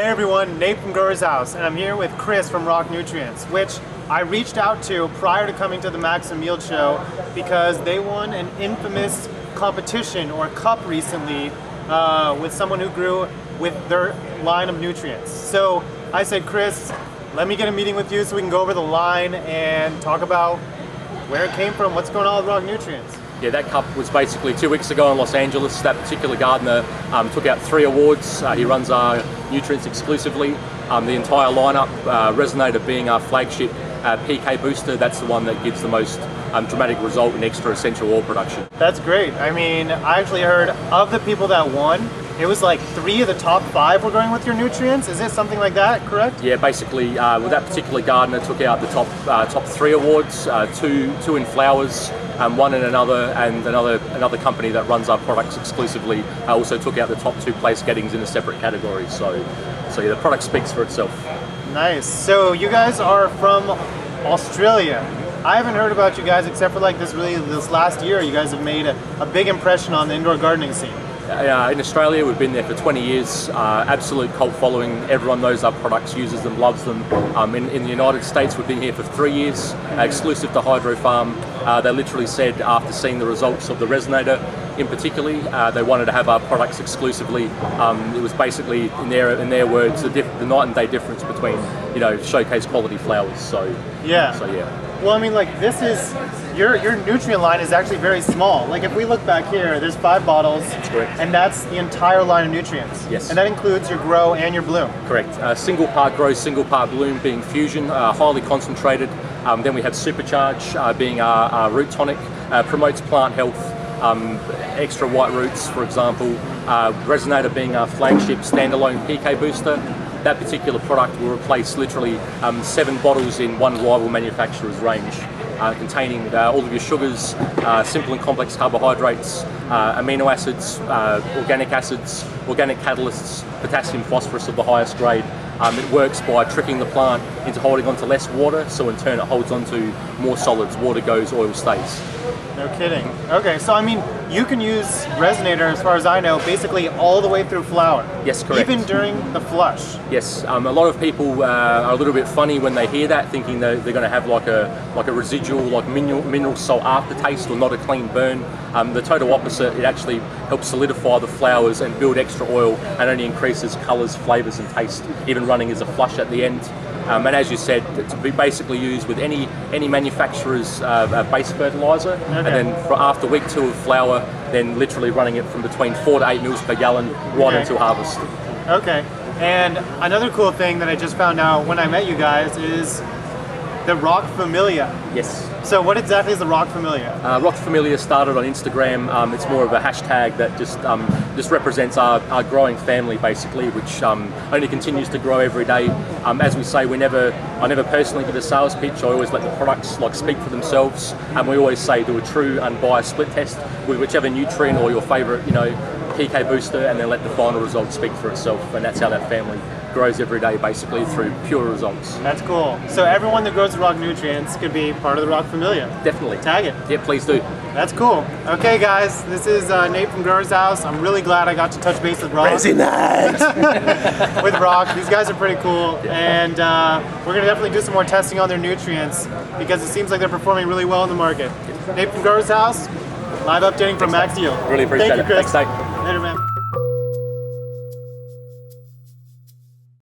Hey everyone, Nate from Growershouse, and I'm here with Chris from Rock Nutrients, which I reached out to prior to coming to the Maxim Yield Show because they won an infamous competition or cup recently with someone who grew with their line of nutrients. So I said, Chris, let me get a meeting with you so we can go over the line and talk about where it came from, what's going on with Rock Nutrients. Yeah, that cup was basically 2 weeks ago in Los Angeles. That particular gardener took out 3 awards. He runs our nutrients exclusively. The entire lineup, Resonator being our flagship PK booster, that's the one that gives the most dramatic result in extra essential oil production. That's great. I mean, I actually heard of the people that won, it was like 3 of the top 5 were going with your nutrients. Is it something like that, correct? Yeah, basically, with that particular gardener took out the top 3 awards, two in flowers, one in another company that runs our products exclusively also took out the top 2 place gettings in a separate category. So yeah, the product speaks for itself. Nice. So you guys are from Australia. I haven't heard about you guys except for like this last year. You guys have made a big impression on the indoor gardening scene. In Australia, we've been there for 20 years. Absolute cult following. Everyone knows our products, uses them, loves them. In the United States, we've been here for 3 years, exclusive to Hydro Farm. They literally said after seeing the results of the Resonator, in particular, they wanted to have our products exclusively. It was basically, in their words, the night and day difference between, showcase quality flowers. So yeah. Well, I mean, like this is your nutrient line is actually very small. Like if we look back here, there's 5 bottles, that's correct, and that's the entire line of nutrients. Yes, and that includes your grow and your bloom. Correct. Single part grow, single part bloom being fusion, highly concentrated. Then we have Supercharge being our root tonic, promotes plant health. Extra white roots, for example. Resonator being our flagship standalone PK booster. That particular product will replace literally 7 bottles in one rival manufacturer's range, containing all of your sugars, simple and complex carbohydrates, amino acids, organic catalysts, potassium, phosphorus of the highest grade. It works by tricking the plant into holding onto less water, so in turn it holds onto more solids. Water goes, oil stays. No kidding. Okay, so I mean, you can use Resonator, as far as I know, basically all the way through flower. Yes, correct. Even during the flush. Yes, a lot of people are a little bit funny when they hear that, thinking they're going to have like a residual, like mineral salt aftertaste or not a clean burn. The total opposite. It actually helps solidify the flowers and build extra oil, and only increases colours, flavours, and taste. Even running as a flush at the end. And as you said, to be basically used with any manufacturer's base fertiliser, okay. And then after week 2 of flower, then literally running it from between 4 to 8 mils per gallon right until harvest. Okay, and another cool thing that I just found out when I met you guys is the Rock Familia. Yes. So what exactly is the Rock Familia? Rock Familia started on Instagram. It's more of a hashtag that just represents our growing family, basically, which only continues to grow every day. As we say, I never personally give a sales pitch. I always let the products speak for themselves, and we always say do a true unbiased split test with whichever nutrient or your favourite PK booster, and then let the final result speak for itself. And that's how that family grows every day, basically through pure results. That's cool. So everyone that grows the Rock Nutrients could be part of the Rock Familia. Definitely. Tag it. Yeah, please do. That's cool. Okay, guys, this is Nate from Growershouse. I'm really glad I got to touch base with Rock. With Rock. These guys are pretty cool, and we're gonna definitely do some more testing on their nutrients because it seems like they're performing really well in the market. Nate from Growershouse, live updating from Max Yield. Really appreciate it. Thank you, Chris. Thanks, Nate. Later, man.